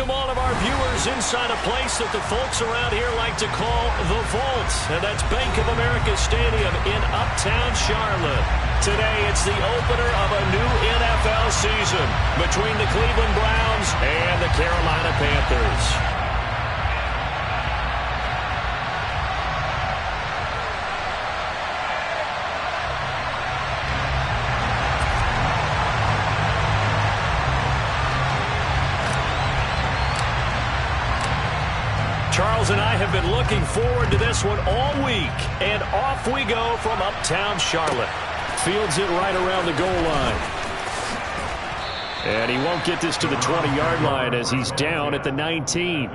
Welcome all of our viewers inside a place that the folks around here like to call the Vault, and that's Bank of America Stadium in Uptown Charlotte. Today it's the opener of a new NFL season between the Cleveland Browns and the Carolina Panthers. Charles and I have been looking forward to this one all week, and off we go from Uptown Charlotte. Fields it right around the goal line. And he won't get this to the 20-yard line as he's down at the 19.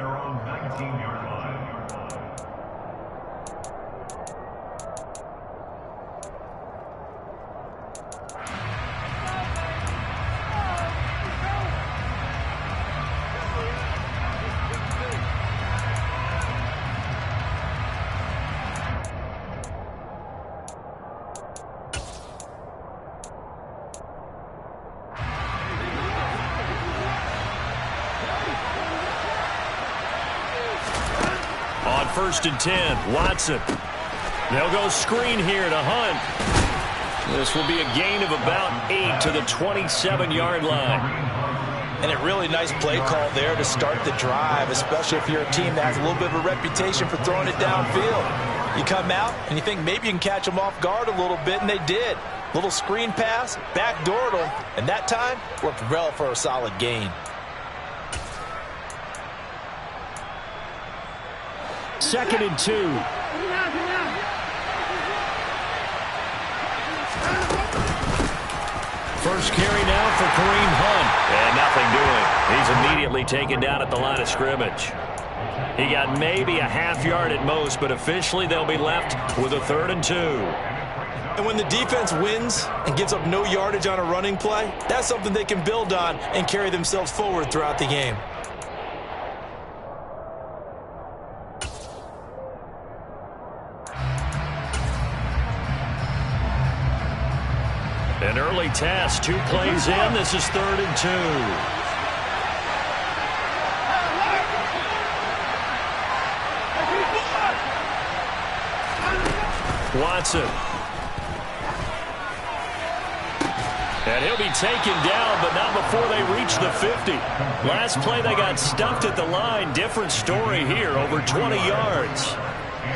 First and 10, Watson. They'll go screen here to Hunt. This will be a gain of about 8 to the 27-yard line. And a really nice play call there to start the drive, especially if you're a team that has a little bit of a reputation for throwing it downfield. You come out and you think maybe you can catch them off guard a little bit, and they did. Little screen pass, backdoored them, and that time worked well for a solid gain. Second and 2. First carry now for Kareem Hunt. And nothing doing. He's immediately taken down at the line of scrimmage. He got maybe a half yard at most, but officially they'll be left with a 3rd and 2. And when the defense wins and gives up no yardage on a running play, that's something they can build on and carry themselves forward throughout the game. An early test, 2 plays in. This is 3rd and 2. Watson. And he'll be taken down, but not before they reach the 50. Last play they got stuffed at the line. Different story here, over 20 yards.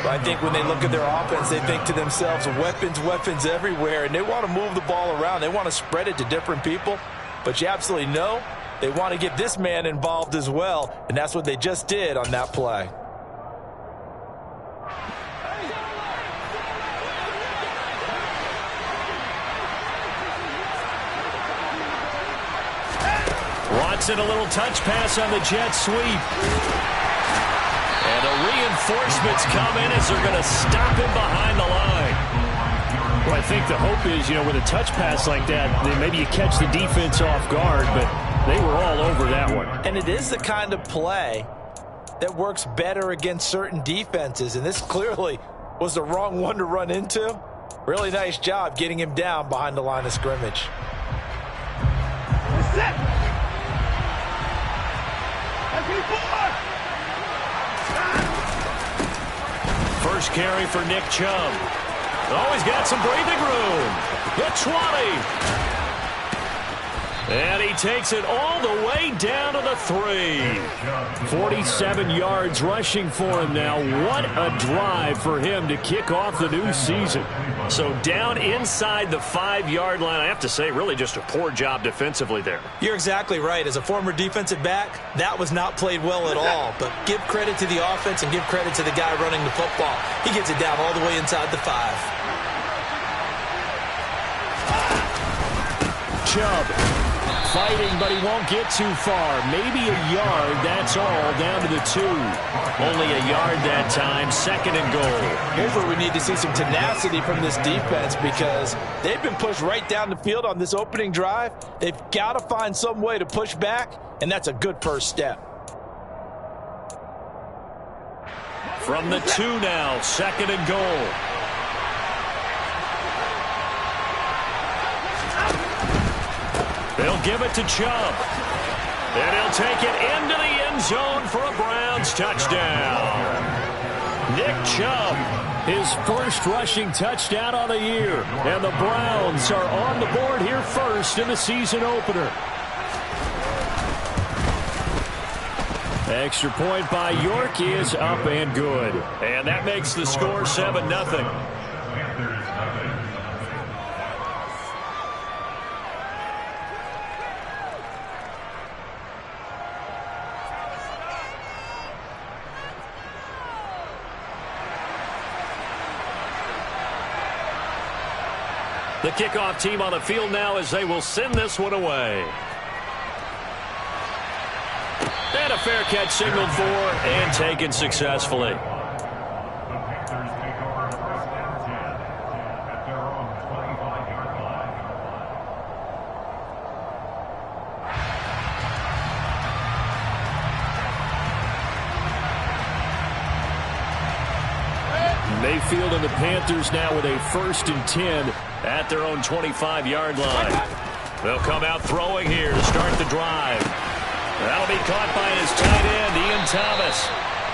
I think when they look at their offense, they think to themselves, weapons, weapons everywhere, and they want to move the ball around. They want to spread it to different people, but you absolutely know they want to get this man involved as well, and that's what they just did on that play. Watson, a little touch pass on the jet sweep. And the reinforcements come in as they're going to stop him behind the line. Well, I think the hope is, with a touch pass like that, then maybe you catch the defense off guard, but they were all over that one. And it is the kind of play that works better against certain defenses, and this clearly was the wrong one to run into. Really nice job getting him down behind the line of scrimmage. First carry for Nick Chubb. Oh, he's got some breathing room. The 20. And he takes it all the way down to the 3. 47 yards rushing for him now. What a drive for him to kick off the new season. So down inside the 5-yard line, I have to say, really just a poor job defensively there. You're exactly right. As a former defensive back, that was not played well at all. But give credit to the offense and give credit to the guy running the football. He gets it down all the way inside the 5. Chubb fighting, but he won't get too far. Maybe a yard, that's all, down to the 2. Only a yard that time, 2nd and goal. Here's where we need to see some tenacity from this defense, because they've been pushed right down the field on this opening drive. They've got to find some way to push back, and that's a good first step. From the 2 now, 2nd and goal. They'll give it to Chubb. And he'll take it into the end zone for a Browns touchdown. Nick Chubb, his first rushing touchdown on the year. And the Browns are on the board here first in the season opener. Extra point by York is up and good. And that makes the score 7-0. The kickoff team on the field now as they will send this one away. And a fair catch signaled for and taken successfully. Mayfield and the Panthers now with a 1st and 10 at their own 25-yard line. They'll come out throwing here to start the drive. That'll be caught by his tight end, Ian Thomas.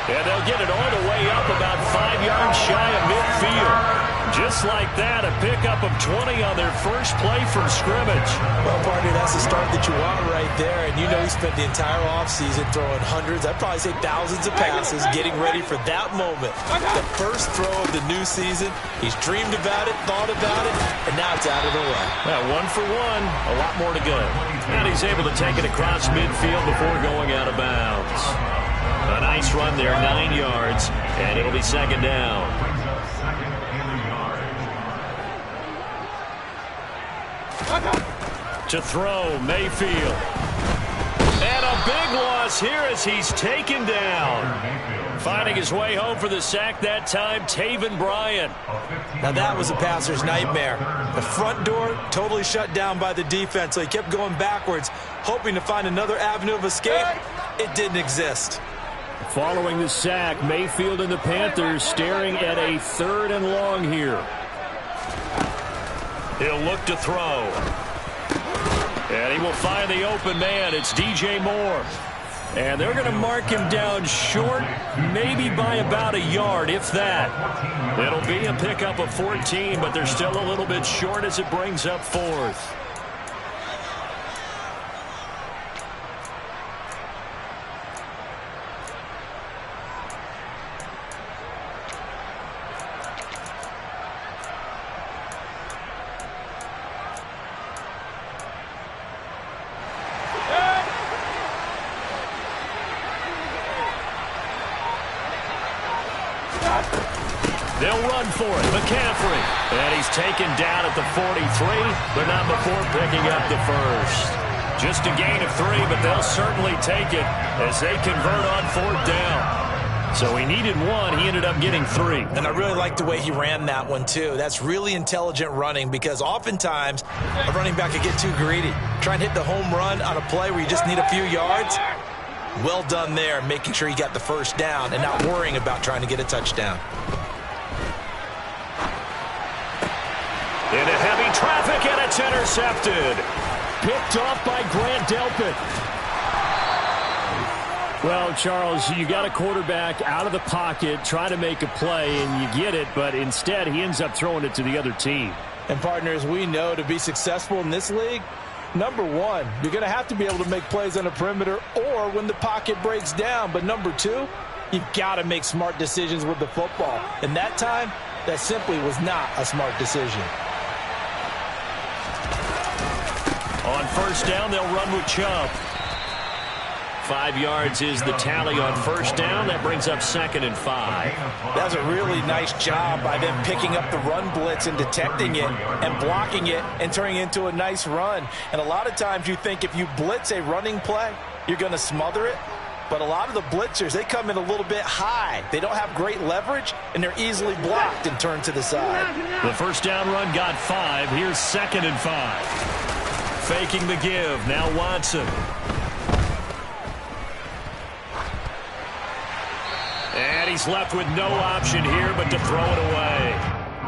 And they'll get it all the way up about 5 yards shy of midfield. Just like that, a pickup of 20 on their first play from scrimmage. Well, partner, that's the start that you want right there. And you know he spent the entire offseason throwing hundreds, I'd probably say thousands of passes, getting ready for that moment. The first throw of the new season. He's dreamed about it, thought about it, and now it's out of the way. Well, 1 for 1, a lot more to go. And he's able to take it across midfield before going out of bounds. A nice run there, 9 yards, and it'll be 2nd down. To throw, Mayfield. And a big loss here as he's taken down. Finding his way home for the sack that time, Taven Bryan. Now that was a passer's nightmare. The front door totally shut down by the defense, so he kept going backwards, hoping to find another avenue of escape. It didn't exist. Following the sack, Mayfield and the Panthers staring at a 3rd and long here. He'll look to throw. And he will find the open man. It's DJ Moore. And they're going to mark him down short, maybe by about a yard, if that. It'll be a pickup of 14, but they're still a little bit short as it brings up 4th. They'll run for it. McCaffrey. And he's taken down at the 43, but not before picking up the first. Just a gain of 3, but they'll certainly take it as they convert on 4th down. So he needed 1. He ended up getting 3. And I really like the way he ran that one, too. That's really intelligent running because oftentimes a running back could get too greedy. Try and hit the home run on a play where you just need a few yards. Well done there, making sure he got the first down and not worrying about trying to get a touchdown. Into heavy traffic, and it's intercepted. Picked off by Grant Delpit. Well, Charles, you got a quarterback out of the pocket trying to make a play, and you get it, but instead he ends up throwing it to the other team. And, partners, we know to be successful in this league, number 1, you're going to have to be able to make plays on the perimeter or when the pocket breaks down. But number 2, you've got to make smart decisions with the football. And that time, that simply was not a smart decision. On 1st down, they'll run with Chubb. 5 yards is the tally on 1st down. That brings up 2nd and 5. That's a really nice job by them picking up the run blitz and detecting it and blocking it and turning it into a nice run. And a lot of times you think if you blitz a running play, you're going to smother it. But a lot of the blitzers, they come in a little bit high. They don't have great leverage, and they're easily blocked and turned to the side. The 1st down run got 5. Here's 2nd and 5. Faking the give. Now Watson. And he's left with no option here but to throw it away.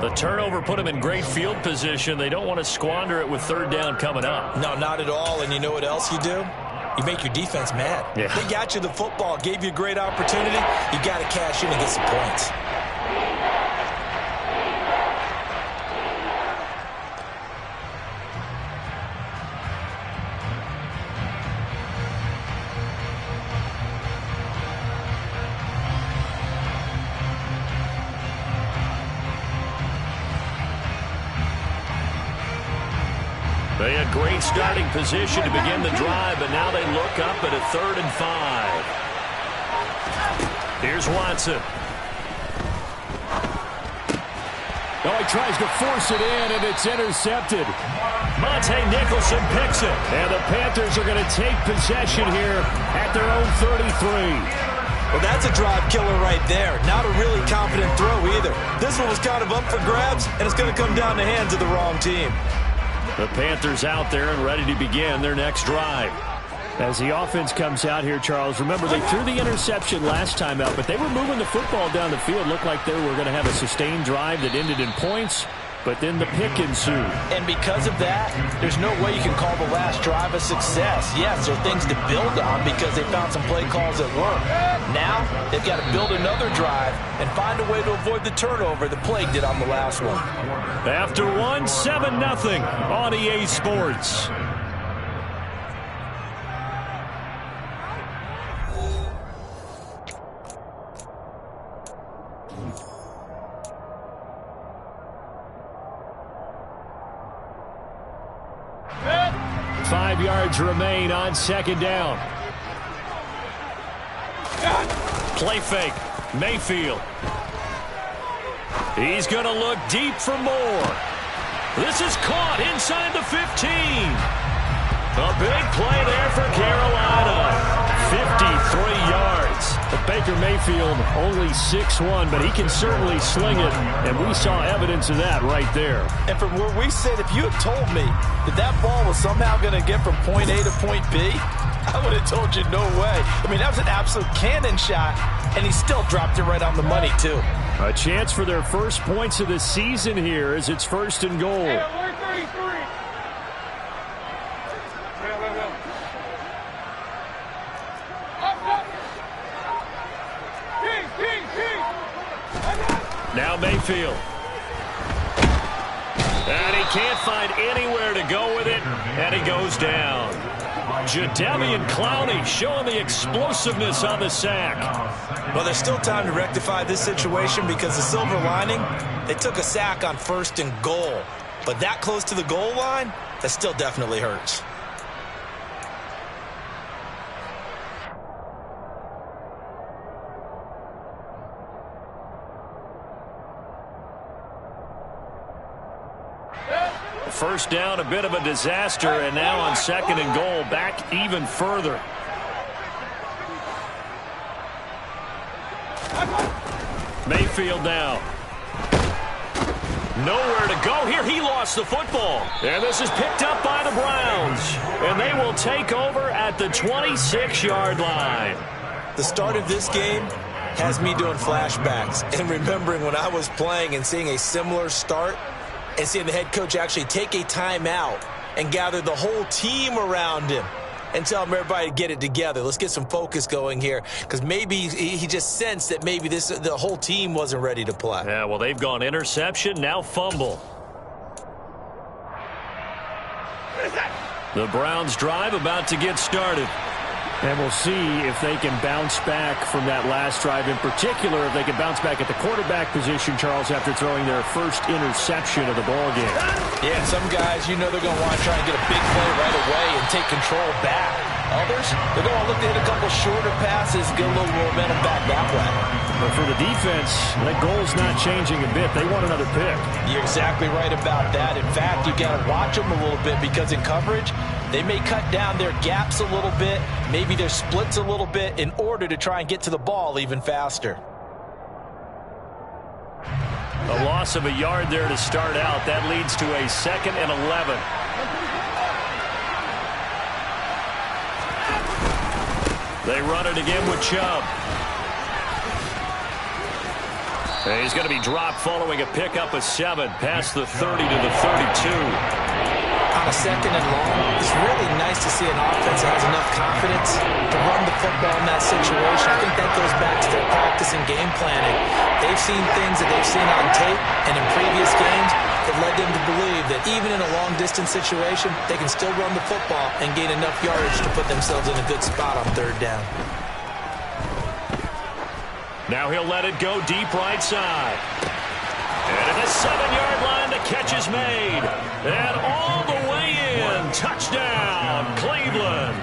The turnover put him in great field position. They don't want to squander it with 3rd down coming up. No, not at all. And you know what else you do? You make your defense mad. Yeah. They got you the football, gave you a great opportunity. You got to cash in and get some points. They had great starting position to begin the drive, but now they look up at a 3rd and 5. Here's Watson. Oh, he tries to force it in, and it's intercepted. Monte Nicholson picks it. And the Panthers are going to take possession here at their own 33. Well, that's a drive killer right there. Not a really confident throw either. This one was kind of up for grabs, and it's going to come down the hands of the wrong team. The Panthers out there and ready to begin their next drive. As the offense comes out here, Charles, remember they threw the interception last time out, but they were moving the football down the field. Looked like they were going to have a sustained drive that ended in points, but then the pick ensued. And because of that, there's no way you can call the last drive a success. Yes, there are things to build on because they found some play calls that work. Now, they've got to build another drive and find a way to avoid the turnover that plagued it on the last one. After one, 7-0 on EA Sports. Remain on 2nd down. Play fake. Mayfield. He's going to look deep for more. This is caught inside the 15. A big play there for Carolina. 53 yards. But Baker Mayfield only 6'1", but he can certainly sling it, and we saw evidence of that right there. And from where we sit, if you had told me that that ball was somehow going to get from point A to point B, I would have told you no way. I mean, that was an absolute cannon shot, and he still dropped it right on the money, too. A chance for their first points of the season here as it's 1st and goal. Hey, 133. Now Mayfield. And he can't find anywhere to go with it, and he goes down. Jadeveon Clowney showing the explosiveness on the sack. Well, there's still time to rectify this situation because the silver lining, they took a sack on 1st and goal. But that close to the goal line, that still definitely hurts. First down, a bit of a disaster, and now on 2nd and goal, back even further. Mayfield now. Nowhere to go here. He lost the football. And this is picked up by the Browns. And they will take over at the 26-yard line. The start of this game has me doing flashbacks and remembering when I was playing and seeing a similar start and seeing the head coach actually take a timeout and gather the whole team around him and tell him everybody to get it together. Let's get some focus going here because maybe he just sensed that maybe the whole team wasn't ready to play. Yeah, well, they've gone interception, now fumble. The Browns drive about to get started. And we'll see if they can bounce back from that last drive. In particular, if they can bounce back at the quarterback position, Charles, after throwing their first interception of the ballgame. Yeah, some guys, you know they're going to want to try and get a big play right away and take control back. Others, they're going to look to hit a couple shorter passes, get a little momentum back that way. But for the defense, that goal's not changing a bit. They want another pick. You're exactly right about that. In fact, you got to watch them a little bit because in coverage, they may cut down their gaps a little bit, maybe their splits a little bit in order to try and get to the ball even faster. A loss of a yard there to start out. That leads to a 2nd and 11. They run it again with Chubb. And he's going to be dropped following a pickup of 7 past the 30 to the 32. on a 2nd and long, it's really nice to see an offense that has enough confidence to run the football in that situation. I think that goes back to their practice and game planning. They've seen things that they've seen on tape and in previous games that led them to believe that even in a long-distance situation, they can still run the football and gain enough yardage to put themselves in a good spot on 3rd down. Now he'll let it go deep right side. And at the 7-yard line, the catch is made. And all the way in. Touchdown, Cleveland.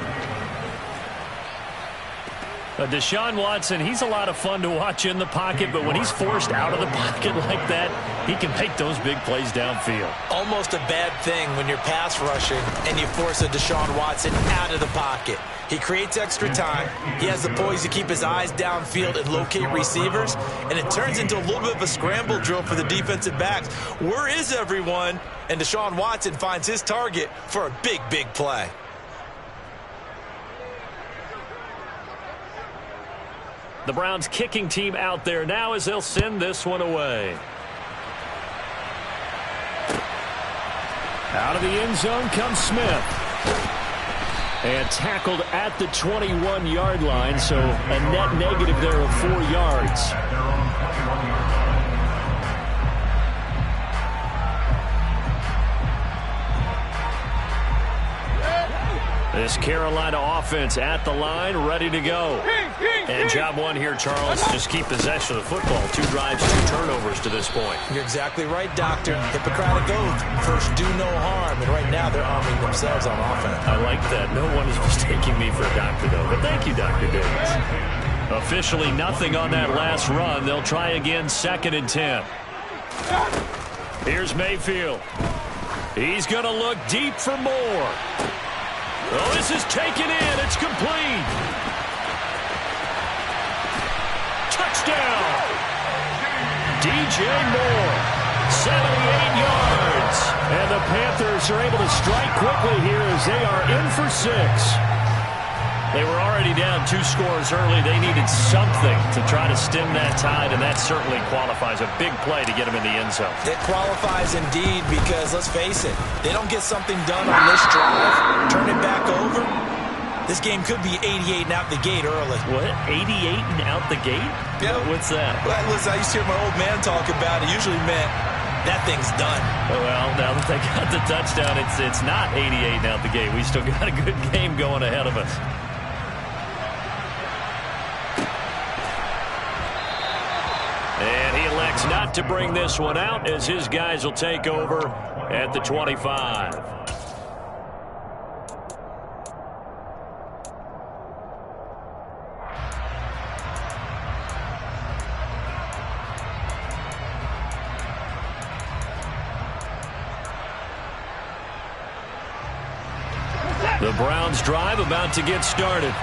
Deshaun Watson, he's a lot of fun to watch in the pocket, but when he's forced out of the pocket like that, he can make those big plays downfield. Almost a bad thing when you're pass rushing and you force a Deshaun Watson out of the pocket. He creates extra time. He has the poise to keep his eyes downfield and locate receivers, and it turns into a little bit of a scramble drill for the defensive backs. Where is everyone? And Deshaun Watson finds his target for a big, big play. The Browns kicking team out there now as they'll send this one away. Out of the end zone comes Smith. And tackled at the 21-yard line, so a net negative there of 4 yards. This Carolina offense at the line, ready to go. And job one here, Charles, just keep possession of the football. 2 drives, 2 turnovers to this point. You're exactly right, Doctor. Hippocratic oath. First, do no harm. And right now, they're arming themselves on offense. I like that. No one is mistaking me for a doctor, though. But thank you, Dr. Davis. Officially nothing on that last run. They'll try again, 2nd and 10. Here's Mayfield. He's going to look deep for more. Oh, this is taken in. It's complete. Touchdown. DJ Moore, 78 yards. And the Panthers are able to strike quickly here as they are in for 6. They were already down 2 scores early. They needed something to try to stem that tide, and that certainly qualifies a big play to get them in the end zone. It qualifies indeed because, let's face it, they don't get something done on this drive, turn it back over, this game could be 88 and out the gate early. What? 88 and out the gate? Yeah. What's that? Well, listen, I used to hear my old man talk about it. Usually meant that thing's done. Well, now that they got the touchdown, it's not 88 and out the gate. We still got a good game going ahead of us. And he elects not to bring this one out as his guys will take over at the 25. The Browns drive about to get started.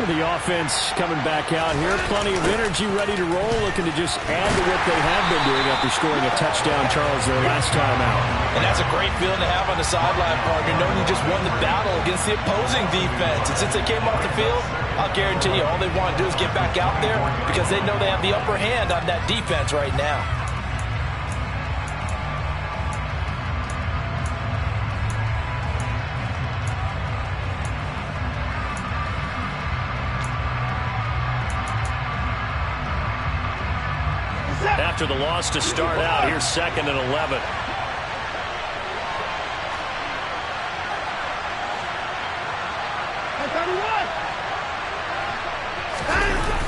The offense coming back out here. Plenty of energy, ready to roll, looking to just add to what they have been doing after scoring a touchdown, Charles, their last time out. And that's a great feeling to have on the sideline, partner, knowing you just won the battle against the opposing defense. And since they came off the field, I'll guarantee you all they want to do is get back out there because they know they have the upper hand on that defense right now. After the loss to start out, here's 2nd and 11.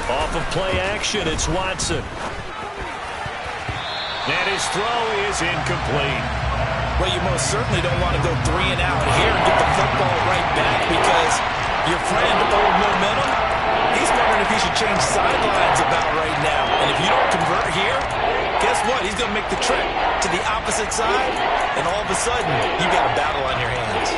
Off of play action, it's Watson. And his throw is incomplete. Well, you most certainly don't want to go 3 and out here and get the football right back because your friend, old momentum, he's wondering if he should change sidelines about right now. And if you don't convert here, guess what? He's going to make the trip to the opposite side, and all of a sudden, you got a battle on your hands.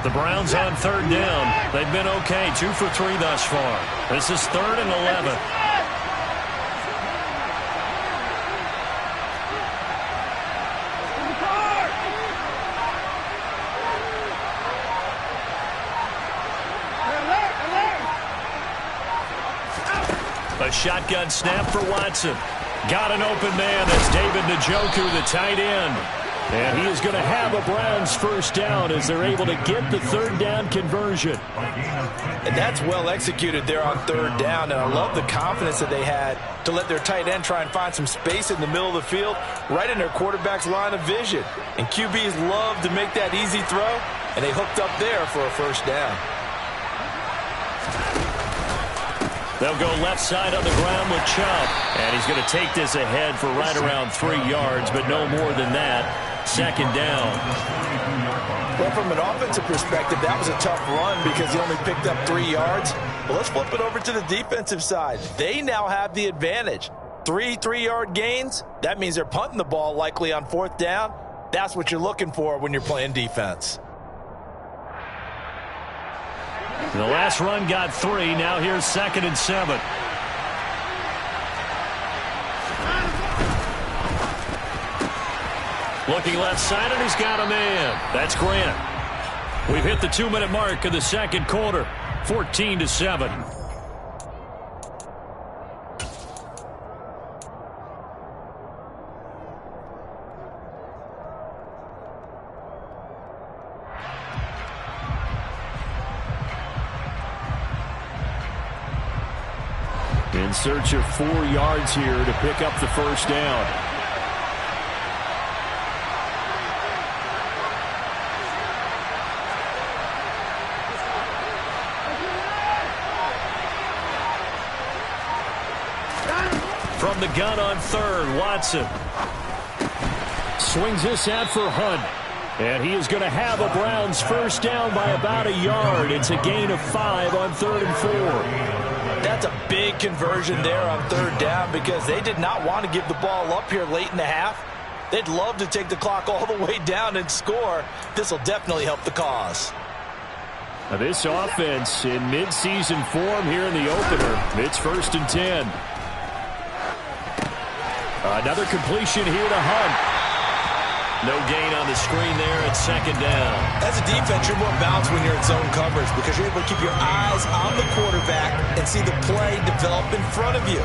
The Browns on 3rd down. They've been okay, 2 for 3 thus far. This is 3rd and 11. shotgun snap for Watson. Got an open man. That's David Njoku, the tight end. And he is going to have a Browns first down as they're able to get the third down conversion. And that's well executed there on third down. And I love the confidence that they had to let their tight end try and find some space in the middle of the field, right in their quarterback's line of vision. And QBs love to make that easy throw, and they hooked up there for a first down. They'll go left side on the ground with Chubb. And he's going to take this ahead for right around 3 yards, but no more than that. Second down. Well, from an offensive perspective, that was a tough run because he only picked up 3 yards. But let's flip it over to the defensive side. They now have the advantage. 3 3-yard gains. That means they're punting the ball likely on fourth down. That's what you're looking for when you're playing defense. The last run got 3. Now here's 2nd and 7. Looking left side, and he's got a man. That's Grant. We've hit the 2-minute mark of the second quarter. 14-7. In search of 4 yards here to pick up the first down. From the gun on third, Watson. Swings this out for Hunt. And he is going to have a Browns first down by about 1 yard. It's a gain of 5 on 3rd and 4. That's a big conversion there on third down because they did not want to give the ball up here late in the half. They'd love to take the clock all the way down and score. This will definitely help the cause. Now this offense in midseason form here in the opener. It's 1st and 10. Another completion here to Hunt. No gain on the screen there at 2nd down. As a defense, you're more balanced when you're in zone coverage because you're able to keep your eyes on the quarterback and see the play develop in front of you.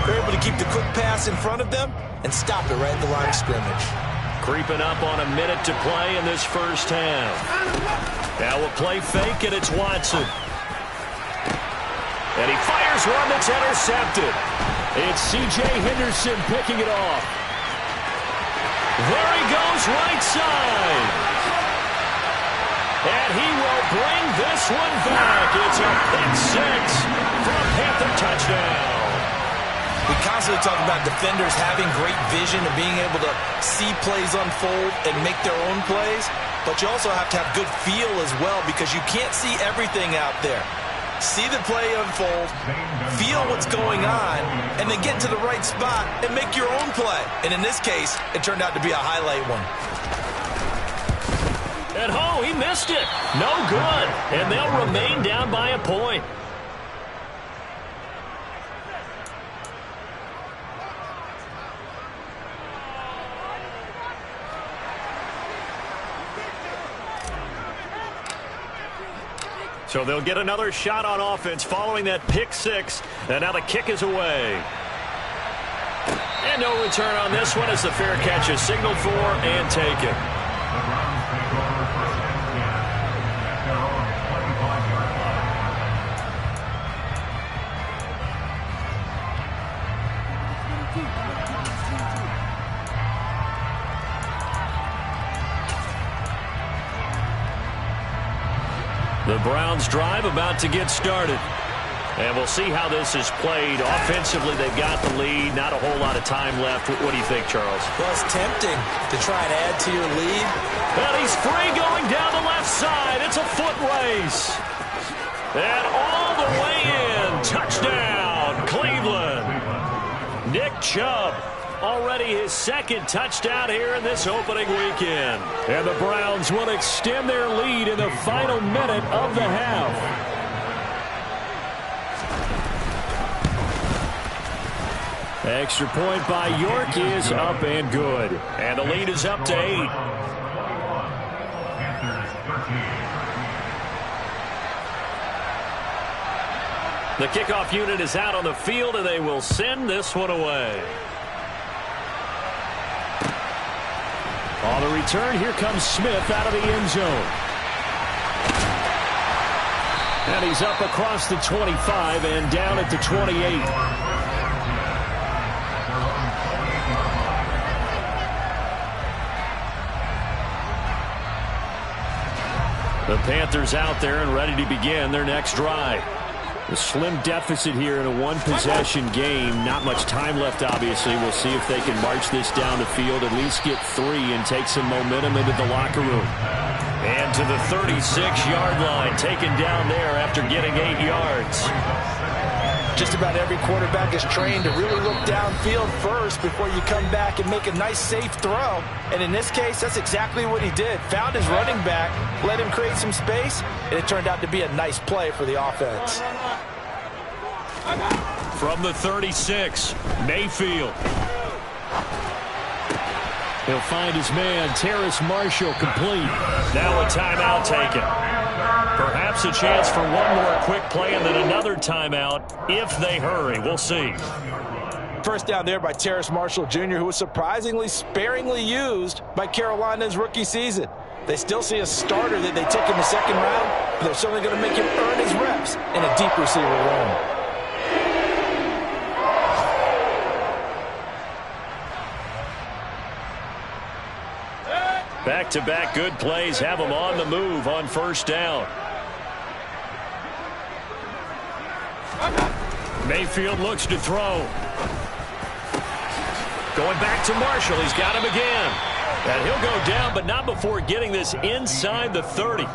You're able to keep the quick pass in front of them and stop it right at the line of scrimmage. Creeping up on a minute to play in this first half. Now a play fake, and it's Watson. And he fires one that's intercepted. It's C.J. Henderson picking it off. There he goes, right side. And he will bring this one back. It's a pick six for a Panther touchdown. We constantly talk about defenders having great vision and being able to see plays unfold and make their own plays. But you also have to have good feel as well because you can't see everything out there. See the play unfold, feel what's going on, and then get to the right spot and make your own play. And in this case, it turned out to be a highlight one. And oh, he missed it. No good. And they'll remain down by a point. So they'll get another shot on offense following that pick six. And now the kick is away. And no return on this one as the fair catch is signaled for and taken. The Browns drive about to get started. And we'll see how this is played. Offensively, they've got the lead. Not a whole lot of time left. What do you think, Charles? Well, it's tempting to try and add to your lead. And he's free going down the left side. It's a foot race. And all the way in. Touchdown, Cleveland. Nick Chubb. Already his second touchdown here in this opening weekend. And the Browns will extend their lead in the final minute of the half. Extra point by York is up and good. And the lead is up to 8. The kickoff unit is out on the field, and they will send this one away. On the return, here comes Smith out of the end zone. And he's up across the 25 and down at the 28. The Panthers out there and ready to begin their next drive. A slim deficit here in a one-possession game. Not much time left, obviously. We'll see if they can march this down the field, at least get 3 and take some momentum into the locker room. And to the 36-yard line, taken down there after getting 8 yards. Just about every quarterback is trained to really look downfield first before you come back and make a nice, safe throw. And in this case, that's exactly what he did. Found his running back, let him create some space, and it turned out to be a nice play for the offense. From the 36, Mayfield. He'll find his man, Terrace Marshall, complete. Now a timeout taken. Perhaps a chance for one more quick play and then another timeout if they hurry. We'll see. First down there by Terrace Marshall Jr., who was surprisingly sparingly used by Carolina's rookie season. They still see a starter that they took in the second round, but they're certainly going to make him earn his reps in a deep receiver role. Back-to-back good plays have them on the move on first down. Mayfield looks to throw. Going back to Marshall. He's got him again. And he'll go down, but not before getting this inside the 30.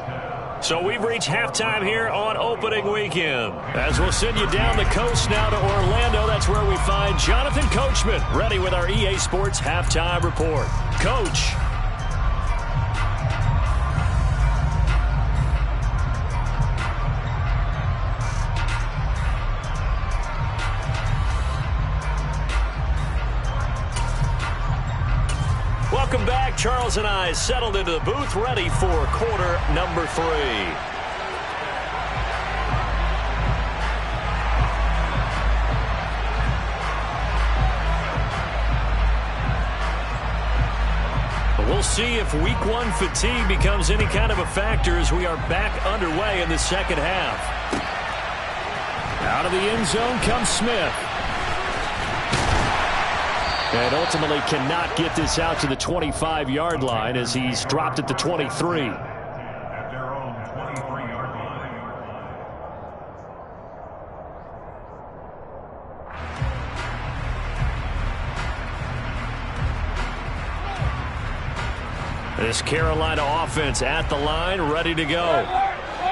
So we've reached halftime here on opening weekend. As we'll send you down the coast now to Orlando, that's where we find Jonathan Coachman ready with our EA Sports halftime report. Coach. Welcome back. Charles and I settled into the booth, ready for quarter number 3. We'll see if week 1 fatigue becomes any kind of a factor as we are back underway in the second half. Out of the end zone comes Smith. And ultimately cannot get this out to the 25-yard line as he's dropped at the 23. At their own 23-yard line. This Carolina offense at the line, ready to go.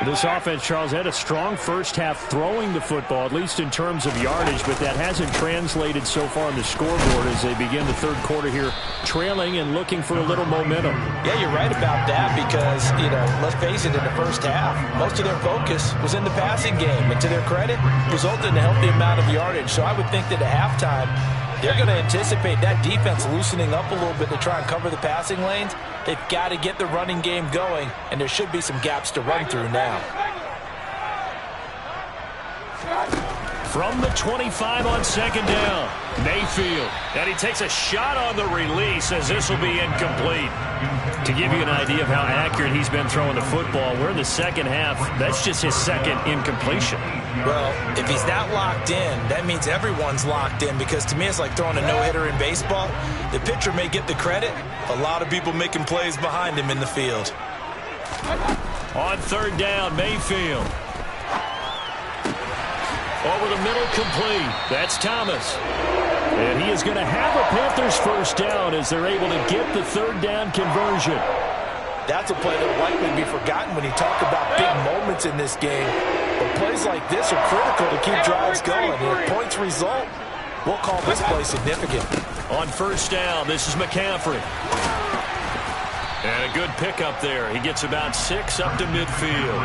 This offense, Charles, had a strong first half throwing the football, at least in terms of yardage, but that hasn't translated so far on the scoreboard as they begin the third quarter here, trailing and looking for a little momentum. Yeah, you're right about that because, let's face it, in the first half, most of their focus was in the passing game. And to their credit, resulted in a healthy amount of yardage. So I would think that at halftime, they're going to anticipate that defense loosening up a little bit to try and cover the passing lanes. They've got to get the running game going, and there should be some gaps to run through now. From the 25 on second down, Mayfield. And he takes a shot on the release as this will be incomplete. To give you an idea of how accurate he's been throwing the football, we're in the second half. That's just his second incompletion. Well, if he's that locked in, that means everyone's locked in because to me it's like throwing a no-hitter in baseball. The pitcher may get the credit. A lot of people making plays behind him in the field. On third down, Mayfield. Over the middle, complete. That's Thomas. And he is going to have a Panthers first down as they're able to get the third down conversion. That's a play that will likely be forgotten when you talk about big moments in this game. But plays like this are critical to keep drives going. And if points result, we'll call this play significant. On first down, this is McCaffrey. And a good pickup there. He gets about 6 up to midfield.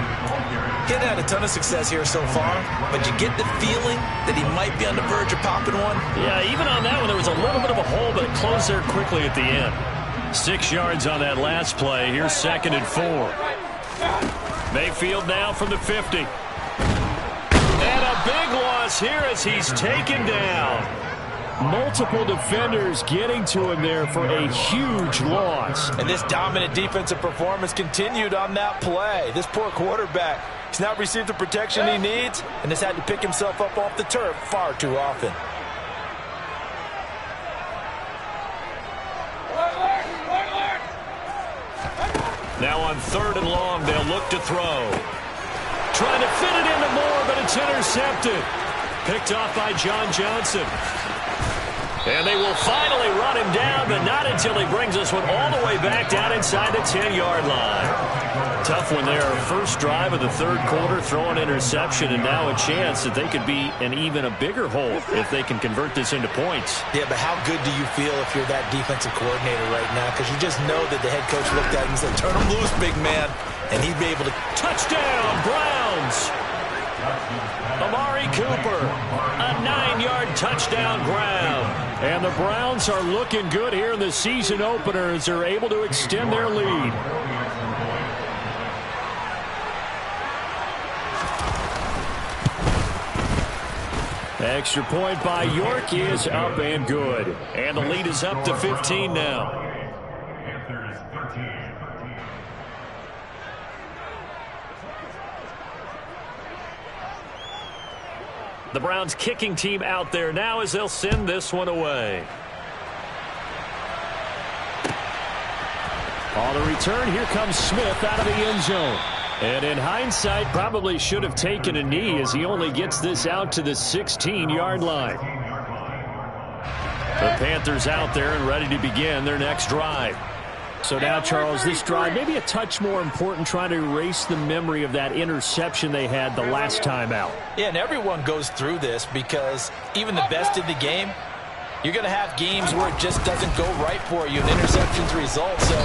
He hadn't had a ton of success here so far, but you get the feeling that he might be on the verge of popping one. Yeah, even on that one, there was a little bit of a hole, but it closed there quickly at the end. 6 yards on that last play. Here's 2nd and 4. Mayfield now from the 50. And a big loss here as he's taken down. Multiple defenders getting to him there for a huge loss. And this dominant defensive performance continued on that play. This poor quarterback, he's not received the protection he needs and has had to pick himself up off the turf far too often. Now on 3rd and long, they'll look to throw. Trying to fit it into Moore, but it's intercepted. Picked off by John Johnson. And they will finally run him down, but not until he brings this one all the way back down inside the 10-yard line. Tough one there. First drive of the 3rd quarter, throwing interception, and now a chance that they could be in even a bigger hole if they can convert this into points. Yeah, but how good do you feel if you're that defensive coordinator right now? Because you just know that the head coach looked at him and said, turn him loose, big man. And he'd be able to... Touchdown, Browns! Amari Cooper, a 9-yard touchdown grab. And the Browns are looking good here in the season opener as they're able to extend their lead. Extra point by York is up and good. And the lead is up to 15 now. Panthers 13. The Browns kicking team out there now as they'll send this one away. On the return, here comes Smith out of the end zone. And in hindsight, probably should have taken a knee as he only gets this out to the 16-yard line. The Panthers out there and ready to begin their next drive. So now, Charles, this drive maybe a touch more important, trying to erase the memory of that interception they had the last time out. Yeah, and everyone goes through this because even the best in the game, you're going to have games where it just doesn't go right for you and interceptions result. So,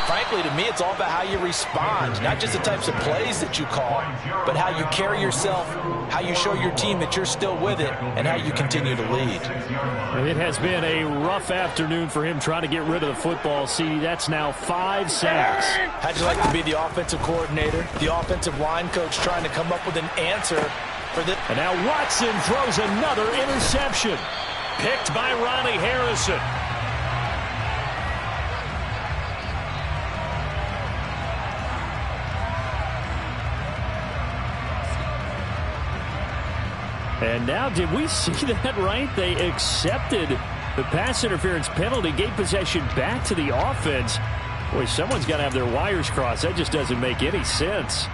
frankly, to me, it's all about how you respond, not just the types of plays that you call, but how you carry yourself, how you show your team that you're still with it, and how you continue to lead. It has been a rough afternoon for him trying to get rid of the football. See, that's now 5 sacks. How'd you like to be the offensive coordinator, the offensive line coach trying to come up with an answer for this? And now Watson throws another interception. Picked by Ronnie Harrison. And now, did we see that right? They accepted the pass interference penalty, gave possession back to the offense. Boy, someone's got to have their wires crossed. That just doesn't make any sense.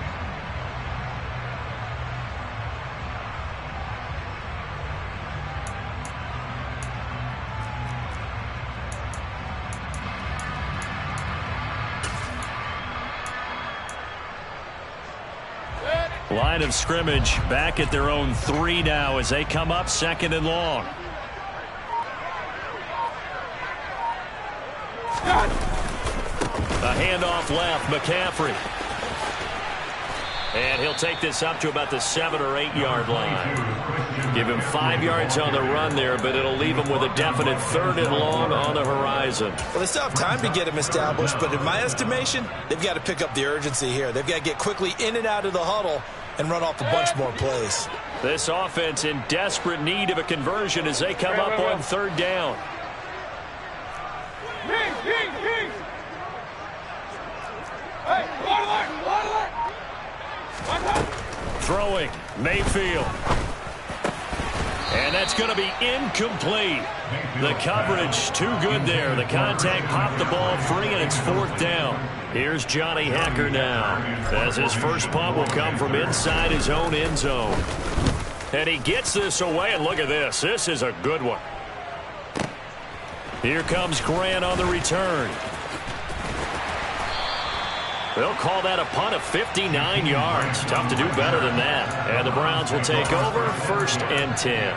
Line of scrimmage back at their own 3 now as they come up 2nd and long. A handoff left, McCaffrey. And he'll take this up to about the 7 or 8 yard line. Give him 5 yards on the run there, but it'll leave him with a definite 3rd and long on the horizon. Well, they still have time to get him established, but in my estimation, they've got to pick up the urgency here. They've got to get quickly in and out of the huddle and run off a bunch more plays. This offense in desperate need of a conversion as they come up on 3rd down. Throwing, Mayfield. And that's going to be incomplete. The coverage too good there. The contact popped the ball free, and it's 4th down. Here's Johnny Hecker now, as his first punt will come from inside his own end zone. And he gets this away, and look at this. This is a good one. Here comes Grant on the return. They'll call that a punt of 59 yards. Tough to do better than that. And the Browns will take over 1st and 10.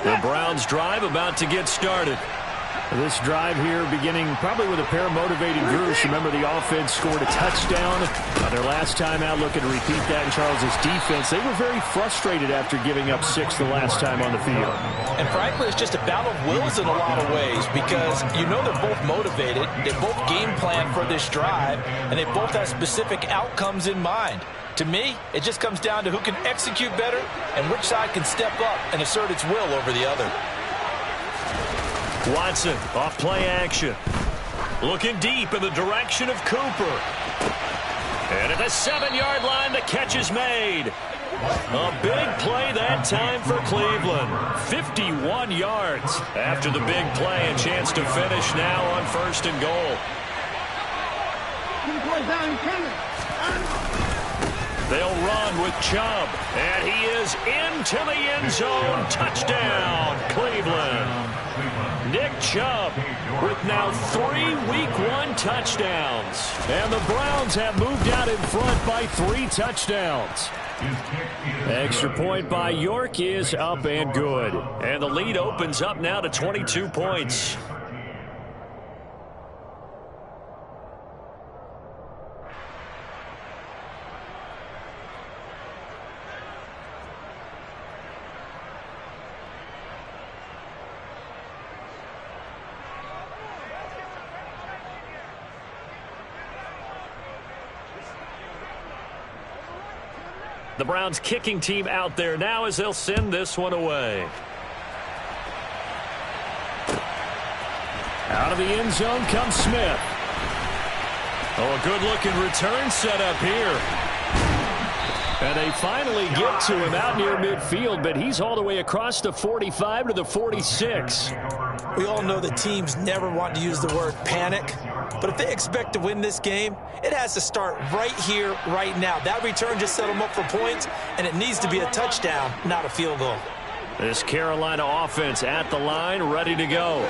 The Browns drive about to get started. This drive here beginning probably with a pair of motivated groups. Remember, the offense scored a touchdown on their last time out. Looking to repeat that in Charles's defense. They were very frustrated after giving up 6 the last time on the field. And frankly, it's just a battle of wills in a lot of ways because you know they're both motivated. They both game plan for this drive, and they both have specific outcomes in mind. To me, it just comes down to who can execute better and which side can step up and assert its will over the other. Watson off play action. Looking deep in the direction of Cooper. And at the 7-yard line, the catch is made. A big play that time for Cleveland. 51 yards after the big play. A chance to finish now on 1st and goal. They'll run with Chubb, and he is into the end zone. Touchdown, Cleveland. Nick Chubb with now 3 Week 1 touchdowns. And the Browns have moved out in front by 3 touchdowns. Extra point by York is up and good. And the lead opens up now to 22 points. The Browns kicking team out there now as they'll send this one away. Out of the end zone comes Smith. Oh, a good-looking return set up here. And they finally get to him out near midfield, but he's all the way across the 45 to the 46. We all know the teams never want to use the word panic, but if they expect to win this game, it has to start right here, right now. That return just set them up for points, and it needs to be a touchdown, not a field goal. This Carolina offense at the line, ready to go.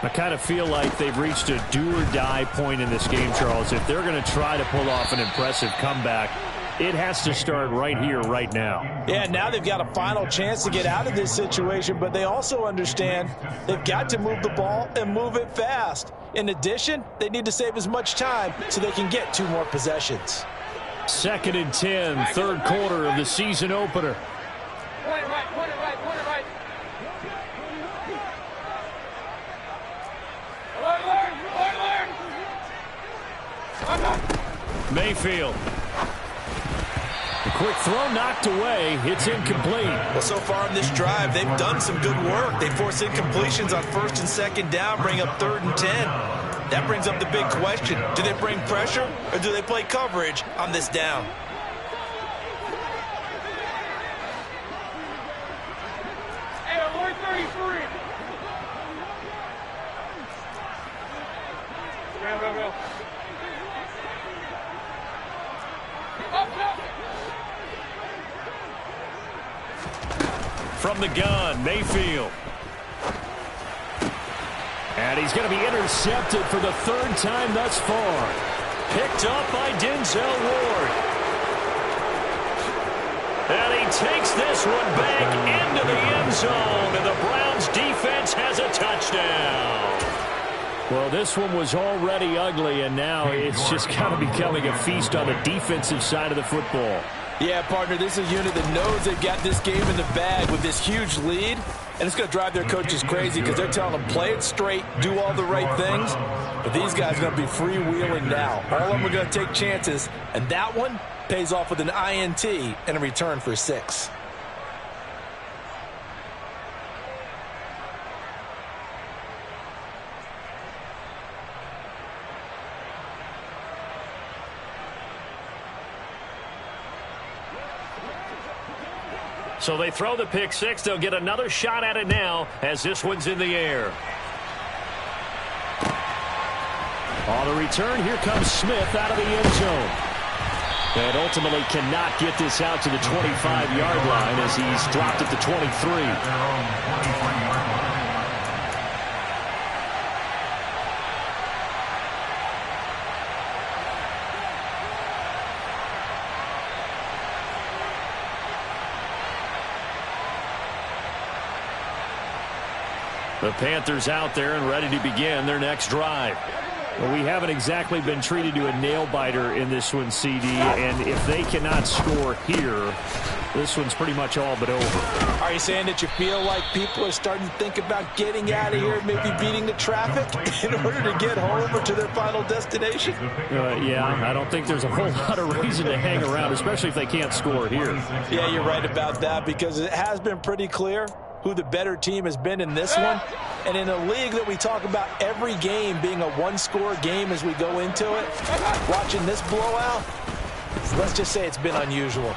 I kind of feel like they've reached a do-or-die point in this game, Charles. If they're going to try to pull off an impressive comeback, it has to start right here, right now. Yeah, now they've got a final chance to get out of this situation, but they also understand they've got to move the ball and move it fast. In addition, they need to save as much time so they can get 2 more possessions. 2nd and 10, 3rd quarter of the season opener. Mayfield. The quick throw knocked away. It's incomplete. Well, so far in this drive, they've done some good work. They force incompletions on 1st and 2nd down, bring up 3rd and 10. That brings up the big question. Do they bring pressure or do they play coverage on this down? From the gun, Mayfield. And he's going to be intercepted for the 3rd time thus far. Picked up by Denzel Ward. And he takes this one back into the end zone. And the Browns defense has a touchdown. Well, this one was already ugly, and now it's just kind of becoming a feast on the defensive side of the football. Yeah, partner, this is a unit that knows they've got this game in the bag with this huge lead, and it's going to drive their coaches crazy because they're telling them play it straight, do all the right things, but these guys are going to be freewheeling now. All of them are going to take chances, and that one pays off with an INT and a return for 6. So they throw the pick 6. They'll get another shot at it now as this one's in the air. On the return, here comes Smith out of the end zone. And ultimately cannot get this out to the 25-yard line as he's dropped at the 23. The Panthers out there and ready to begin their next drive. Well, we haven't exactly been treated to a nail-biter in this one, CD, and if they cannot score here, this one's pretty much all but over. Are you saying that you feel like people are starting to think about getting out of here, maybe beating the traffic in order to get home or to their final destination? Yeah, I don't think there's a whole lot of reason to hang around, especially if they can't score here. Yeah, you're right about that, because it has been pretty clear who the better team has been in this one. And in a league that we talk about every game being a one-score game as we go into it, watching this blowout, let's just say it's been unusual.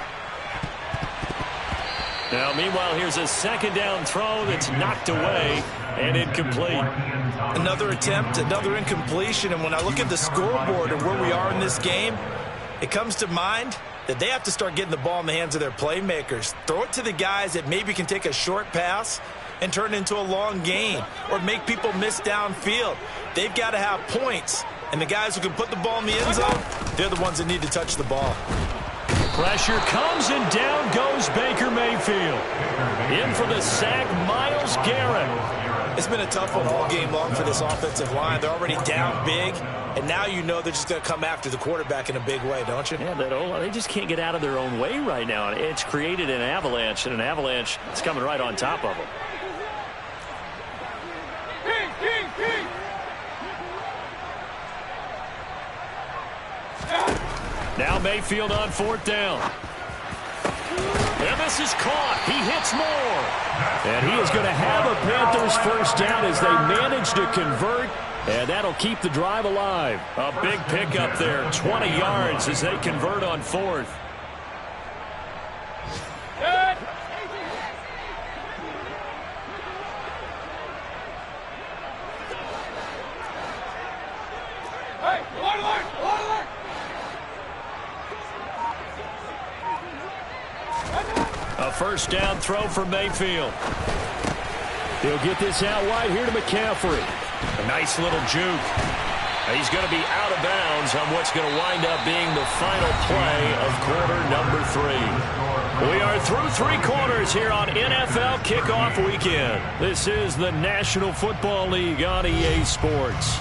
Now, meanwhile, here's a second down throw that's knocked away and incomplete. Another attempt, another incompletion, and when I look at the scoreboard and where we are in this game, it comes to mind that they have to start getting the ball in the hands of their playmakers. Throw it to the guys that maybe can take a short pass and turn it into a long gain or make people miss downfield. They've got to have points, and the guys who can put the ball in the end zone, they're the ones that need to touch the ball. Pressure comes, and down goes Baker Mayfield. In for the sack, Myles Garrett. It's been a tough one all game long for this offensive line. They're already down big, and now you know they're just going to come after the quarterback in a big way, don't you? Yeah, they just can't get out of their own way right now. It's created an avalanche, and an avalanche is coming right on top of them. Now Mayfield on fourth down. And this is caught. He hits more. And he is going to have a Panthers first down as they manage to convert, and that'll keep the drive alive. A big pickup there, 20 yards as they convert on fourth. A first down throw for Mayfield. He'll get this out wide here to McCaffrey. A nice little juke. He's going to be out of bounds on what's going to wind up being the final play of quarter number 3. We are through 3 quarters here on NFL Kickoff Weekend. This is the National Football League on EA Sports.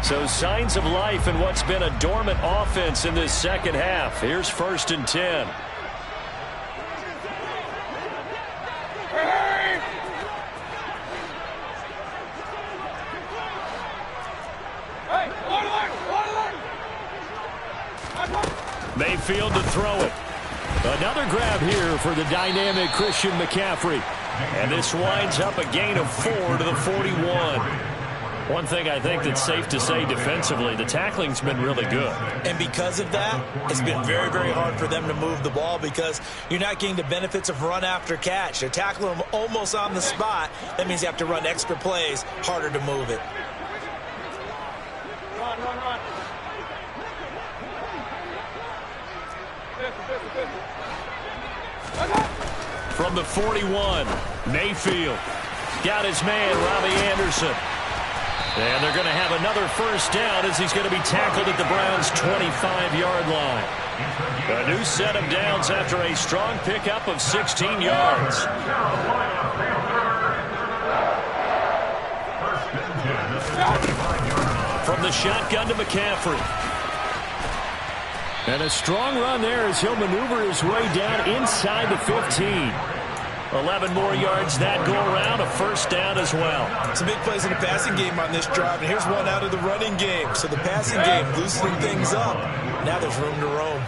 So signs of life in what's been a dormant offense in this second half. Here's 1st and 10. Mayfield to throw it. Another grab here for the dynamic Christian McCaffrey. And this winds up a gain of 4 to the 41. One thing I think that's safe to say defensively, the tackling's been really good. And because of that, it's been very, very hard for them to move the ball because you're not getting the benefits of run after catch. They're tackling them almost on the spot. That means you have to run extra plays, harder to move it. Run. From the 41, Mayfield got his man, Robbie Anderson. And they're going to have another first down as he's going to be tackled at the Browns' 25-yard line. A new set of downs after a strong pickup of 16 yards. From the shotgun to McCaffrey. And a strong run there as he'll maneuver his way down inside the 15. 11 more yards that go around, a first down as well. Some big plays in the passing game on this drive, and here's one out of the running game. So the passing game loosening things up. Now there's room to roam.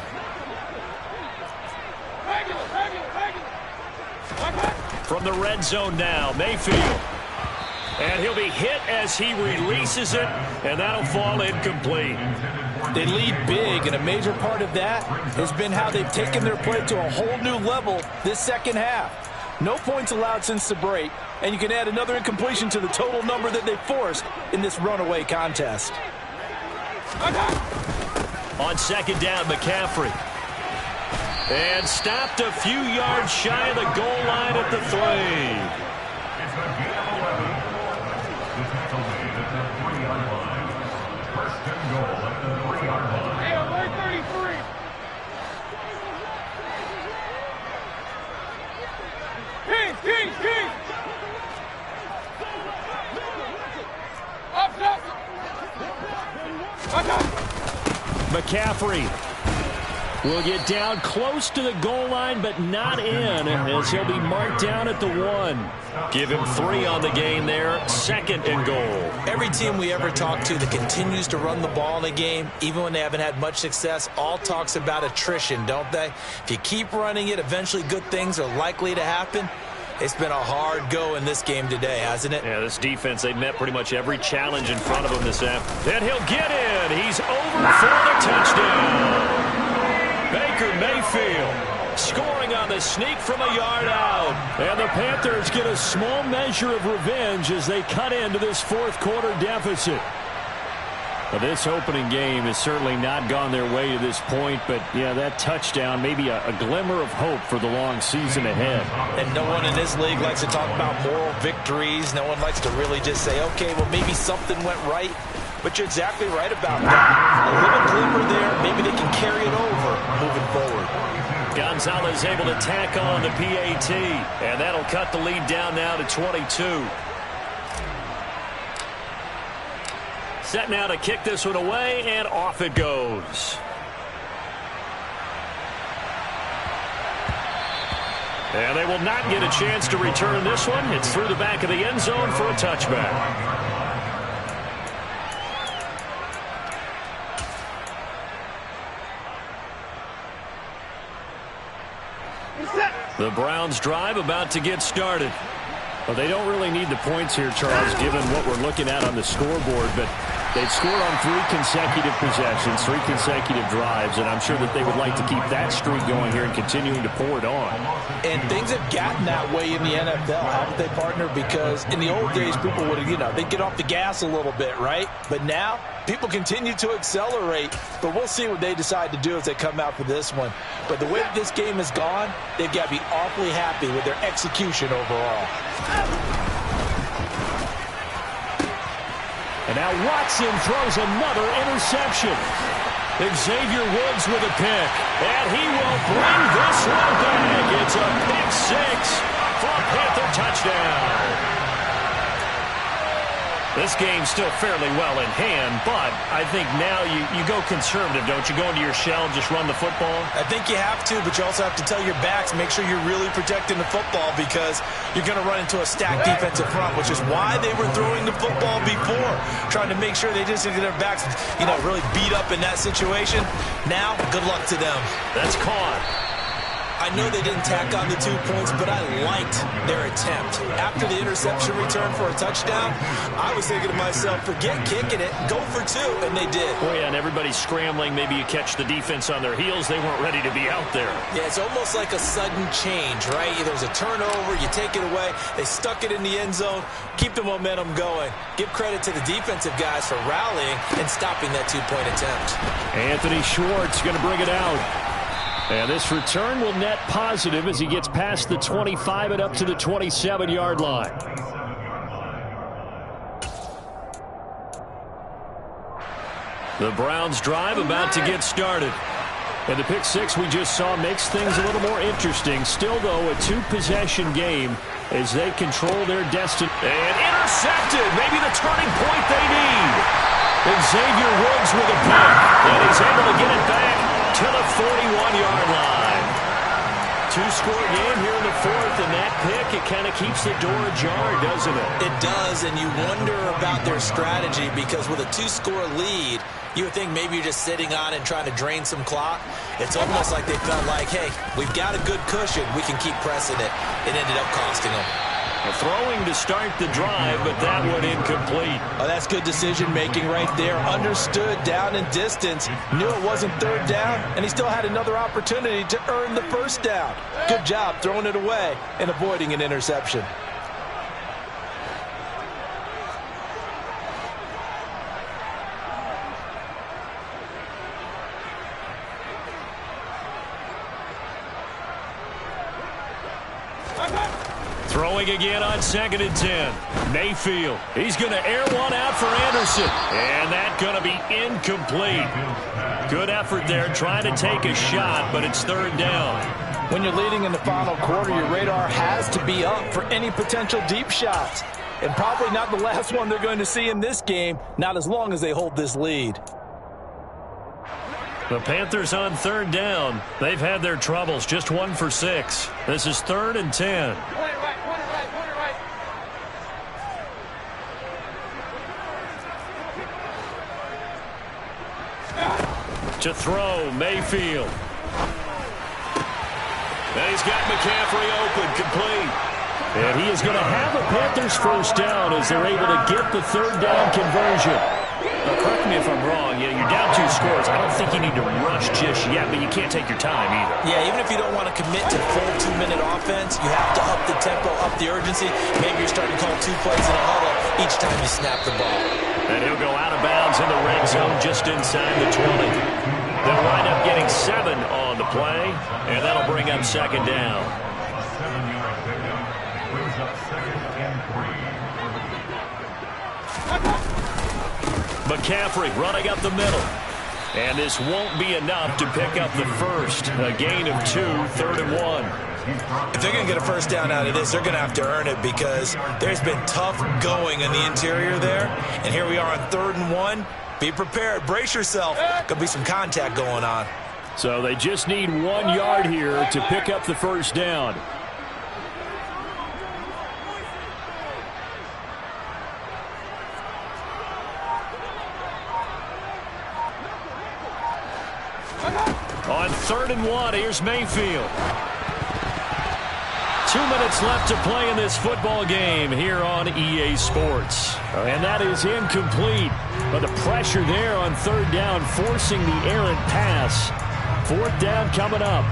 From the red zone now, Mayfield. And he'll be hit as he releases it, and that'll fall incomplete. They lead big, and a major part of that has been how they've taken their play to a whole new level this second half. No points allowed since the break, and you can add another incompletion to the total number that they forced in this runaway contest. On second down, McCaffrey. And stopped a few yards shy of the goal line at the 3. the tackle made at the 3-yard line. First and goal at the 3-yard line. Hey, alert 33. King. Up. McCaffrey will get down close to the goal line, but not in, as he'll be marked down at the 1. Give him 3 on the gain there. 2nd and goal. Every team we ever talk to that continues to run the ball in a game, even when they haven't had much success, all talks about attrition, don't they? If you keep running it, eventually good things are likely to happen. It's been a hard go in this game today, hasn't it? Yeah, this defense, they've met pretty much every challenge in front of them this afternoon. And he'll get in. He's over for the touchdown. Baker Mayfield scoring on the sneak from a yard out. And the Panthers get a small measure of revenge as they cut into this fourth quarter deficit. But this opening game has certainly not gone their way to this point, but yeah, that touchdown, maybe a glimmer of hope for the long season ahead. And no one in this league likes to talk about moral victories. No one likes to really just say, okay, well, maybe something went right. But you're exactly right about that. A little glimmer there. Maybe they can carry it over moving forward. Gonzalez able to tack on the PAT, and that'll cut the lead down now to 22. Set now to kick this one away, and off it goes. And they will not get a chance to return this one. It's through the back of the end zone for a touchback. The Browns drive about to get started. Well, they don't really need the points here, Charles, given what we're looking at on the scoreboard, but they've scored on 3 consecutive possessions, 3 consecutive drives, and I'm sure that they would like to keep that streak going here and continuing to pour it on. And things have gotten that way in the NFL, haven't they, partner? Because in the old days, people would have, they'd get off the gas a little bit, right? But now, people continue to accelerate, but we'll see what they decide to do as they come out for this one. But the way that this game has gone, they've got to be awfully happy with their execution overall. And now Watson throws another interception. Xavier Woods with a pick, and he will bring this one back. It's a pick 6 for a Panther touchdown. This game's still fairly well in hand, but I think now you go conservative, don't you? Go into your shell and just run the football? I think you have to, but you also have to tell your backs, make sure you're really protecting the football because you're going to run into a stacked defensive front, which is why they were throwing the football before, trying to make sure they just get their backs, really beat up in that situation. Now, good luck to them. That's caught. I know they didn't tack on the 2 points, but I liked their attempt. After the interception return for a touchdown, I was thinking to myself, forget kicking it, go for 2, and they did. Oh, yeah, and everybody's scrambling. Maybe you catch the defense on their heels. They weren't ready to be out there. Yeah, it's almost like a sudden change, right? There's a turnover, you take it away, they stuck it in the end zone, keep the momentum going. Give credit to the defensive guys for rallying and stopping that 2-point attempt. Anthony Schwartz going to bring it out. And this return will net positive as he gets past the 25 and up to the 27-yard line. The Browns drive about to get started. And the pick 6 we just saw makes things a little more interesting. Still, though, a 2-possession game as they control their destiny. And intercepted. Maybe the turning point they need. Xavier Woods with a pick. And he's able to get it back to the 41-yard line. 2-score game here in the 4th, and that pick, it kind of keeps the door ajar, doesn't it? It does, and you wonder about their strategy because with a 2-score lead, you would think maybe you're just sitting on and trying to drain some clock. It's almost like they felt like, hey, we've got a good cushion. We can keep pressing it. It ended up costing them. Throwing to start the drive, but that one incomplete. Oh, that's good decision-making right there. Understood down and distance. Knew it wasn't 3rd down, and he still had another opportunity to earn the 1st down. Good job throwing it away and avoiding an interception. Throwing again on 2nd and 10. Mayfield. He's going to air one out for Anderson. And that's going to be incomplete. Good effort there trying to take a shot, but it's 3rd down. When you're leading in the final quarter, your radar has to be up for any potential deep shots. And probably not the last one they're going to see in this game, not as long as they hold this lead. The Panthers on 3rd down. They've had their troubles, just 1 for 6. This is 3rd and 10. To throw, Mayfield. And he's got McCaffrey open, complete. And he is going to have a Panthers 1st down as they're able to get the 3rd down conversion. Now, correct me if I'm wrong. You're down 2 scores. I don't think you need to rush just yet, but you can't take your time either. Yeah, even if you don't want to commit to full 2-minute offense, you have to up the tempo, up the urgency. Maybe you're starting to call 2 plays in a huddle each time you snap the ball. And he'll go out of bounds in the red zone just inside the 20. They'll wind up getting 7 on the play, and that'll bring up 2nd down. Brings up 2nd and 3. McCaffrey running up the middle. And this won't be enough to pick up the first. A gain of 2, 3rd and 1. If they're going to get a first down out of this, they're going to have to earn it because there's been tough going in the interior there. And here we are on 3rd and 1. Be prepared. Brace yourself. Could be some contact going on. So they just need 1 yard here to pick up the first down. On 3rd and 1, here's Mayfield. 2 minutes left to play in this football game here on EA Sports. And that is incomplete. But the pressure there on 3rd down, forcing the errant pass. 4th down coming up.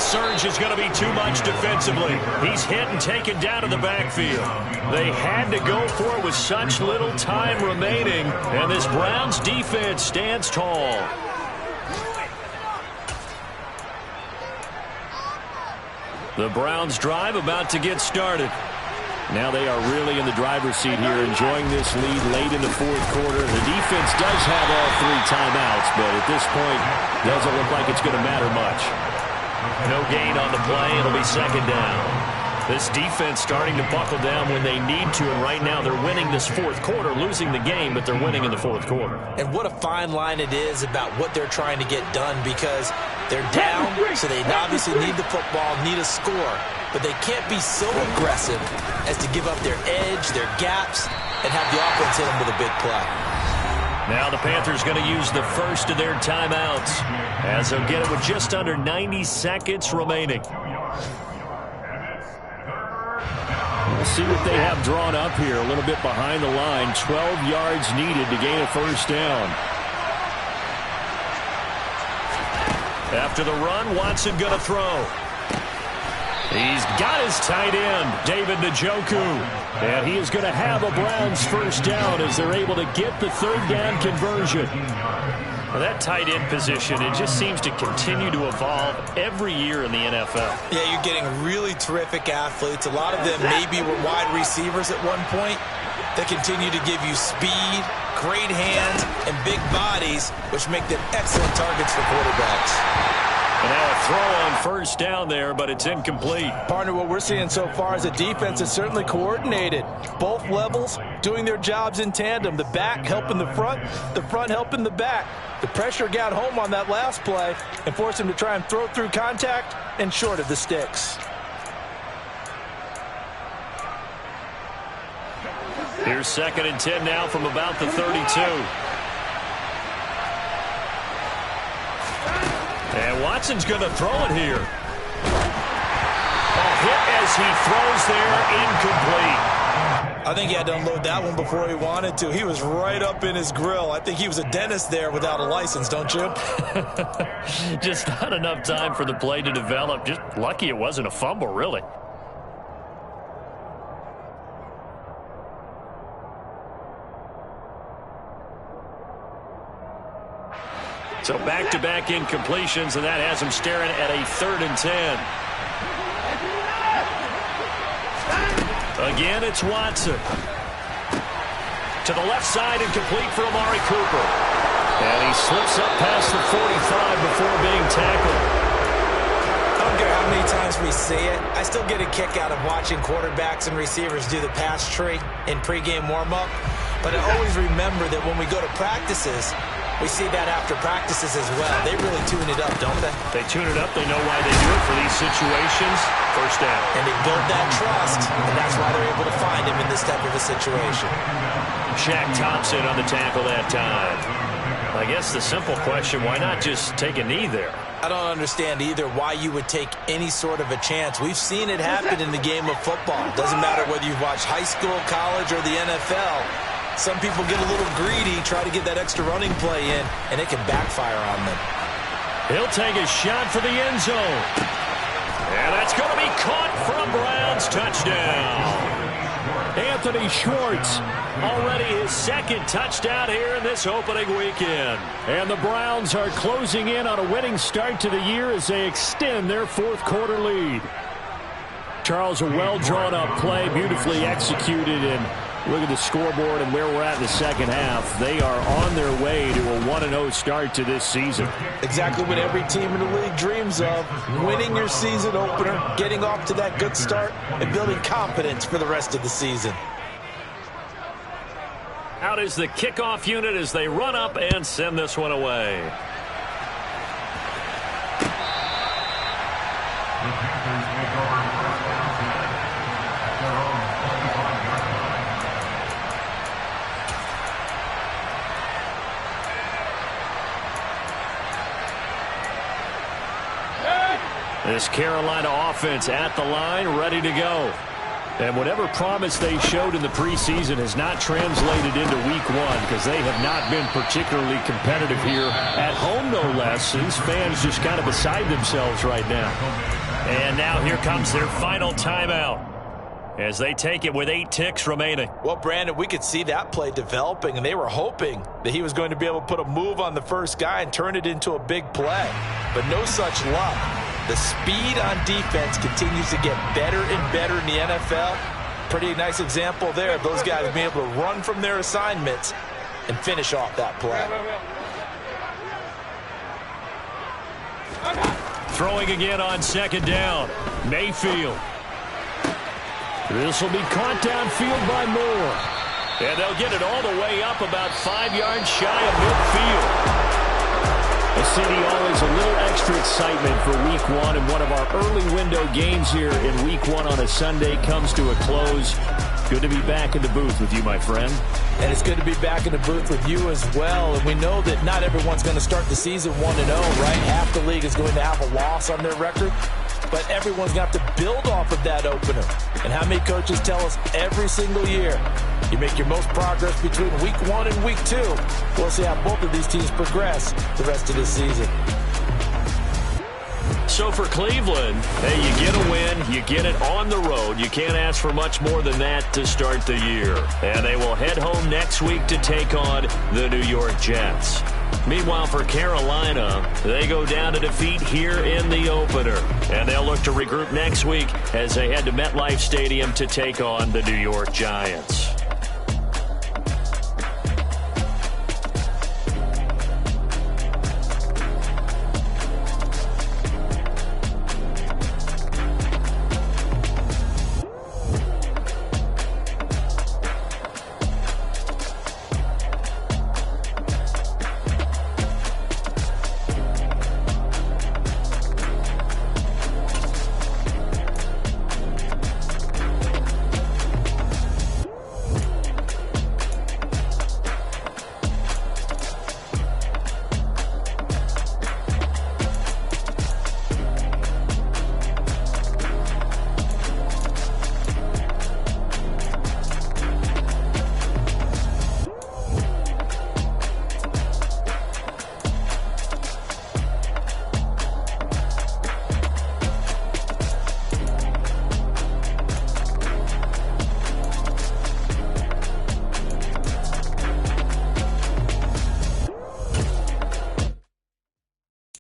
Surge is going to be too much defensively. He's hit and taken down in the backfield. They had to go for it with such little time remaining, and this Browns defense stands tall. The Browns drive about to get started. Now they are really in the driver's seat here, enjoying this lead late in the 4th quarter. The defense does have all 3 timeouts, but at this point, doesn't look like it's going to matter much. No gain on the play. It'll be 2nd down. This defense starting to buckle down when they need to, and right now they're winning this 4th quarter, losing the game, but they're winning in the 4th quarter. And what a fine line it is about what they're trying to get done because they're down, so they obviously need the football, need a score, but they can't be so aggressive as to give up their edge, their gaps, and have the offense hit them with a big play. Now the Panthers going to use the first of their timeouts as they'll get it with just under 90 seconds remaining. We'll see what they have drawn up here. A little bit behind the line. 12 yards needed to gain a first down. After the run, Watson going to throw. He's got his tight end, David Njoku. And he is going to have a Browns first down as they're able to get the 3rd down conversion. Well, that tight end position, it just seems to continue to evolve every year in the NFL. Yeah, you're getting really terrific athletes. A lot of them maybe were wide receivers at one point. They continue to give you speed, great hands, and big bodies, which make them excellent targets for quarterbacks. And now a throw on first down there, but it's incomplete. Partner, what we're seeing so far is a defense is certainly coordinated. Both levels doing their jobs in tandem. The back helping the front helping the back. The pressure got home on that last play and forced him to try and throw through contact and short of the sticks. Here's 2nd and 10 now from about the 32. And Watson's going to throw it here. A hit as he throws there, incomplete. I think he had to unload that one before he wanted to. He was right up in his grill. I think he was a dentist there without a license, don't you? Just not enough time for the play to develop. Just lucky it wasn't a fumble, really. So back-to-back incompletions, and that has him staring at a 3rd and 10. Again, it's Watson. To the left side and complete for Amari Cooper. And he slips up past the 45 before being tackled. I don't care how many times we see it. I still get a kick out of watching quarterbacks and receivers do the pass tree in pregame warm-up. But I always remember that when we go to practices, we see that after practices as well. They really tune it up, don't they? They tune it up. They know why they do it for these situations. First down. And they build that trust, and that's why they're able to find him in this type of a situation. Shaq Thompson on the tackle that time. I guess the simple question, why not just take a knee there? I don't understand either why you would take any sort of a chance. We've seen it happen in the game of football. Doesn't matter whether you've watched high school, college, or the NFL. Some people get a little greedy, try to get that extra running play in, and it can backfire on them. He'll take a shot for the end zone. And that's going to be caught for a Browns touchdown. Anthony Schwartz, already his 2nd touchdown here in this opening weekend. And the Browns are closing in on a winning start to the year as they extend their 4th quarter lead. Charles, a well-drawn-up play, beautifully executed, and look at the scoreboard and where we're at in the 2nd half. They are on their way to a 1-0 start to this season. Exactly what every team in the league dreams of. Winning your season opener, getting off to that good start, and building confidence for the rest of the season. Out is the kickoff unit as they run up and send this one away. The Panthers take over 1st down at their own 25-yard line. This Carolina offense at the line, ready to go. And whatever promise they showed in the preseason has not translated into week 1 because they have not been particularly competitive here at home, no less, since fans just kind of beside themselves right now. And now here comes their final timeout as they take it with 8 ticks remaining. Well, Brandon, we could see that play developing, and they were hoping that he was going to be able to put a move on the first guy and turn it into a big play. But no such luck. The speed on defense continues to get better and better in the NFL. Pretty nice example there of those guys being able to run from their assignments and finish off that play. Throwing again on 2nd down. Mayfield. This will be caught downfield by Moore. And they'll get it all the way up about 5 yards shy of midfield. A city always a little extra excitement for week 1, and one of our early window games here in week 1 on a Sunday comes to a close. Good to be back in the booth with you, my friend. And it's good to be back in the booth with you as well. And we know that not everyone's going to start the season 1-0, right? Half the league is going to have a loss on their record. But everyone's got to build off of that opener. And how many coaches tell us every single year, you make your most progress between week 1 and week 2. We'll see how both of these teams progress the rest of the season. So for Cleveland, hey, you get a win, you get it on the road. You can't ask for much more than that to start the year. And they will head home next week to take on the New York Jets. Meanwhile, for Carolina, they go down to defeat here in the opener. And they'll look to regroup next week as they head to MetLife Stadium to take on the New York Giants.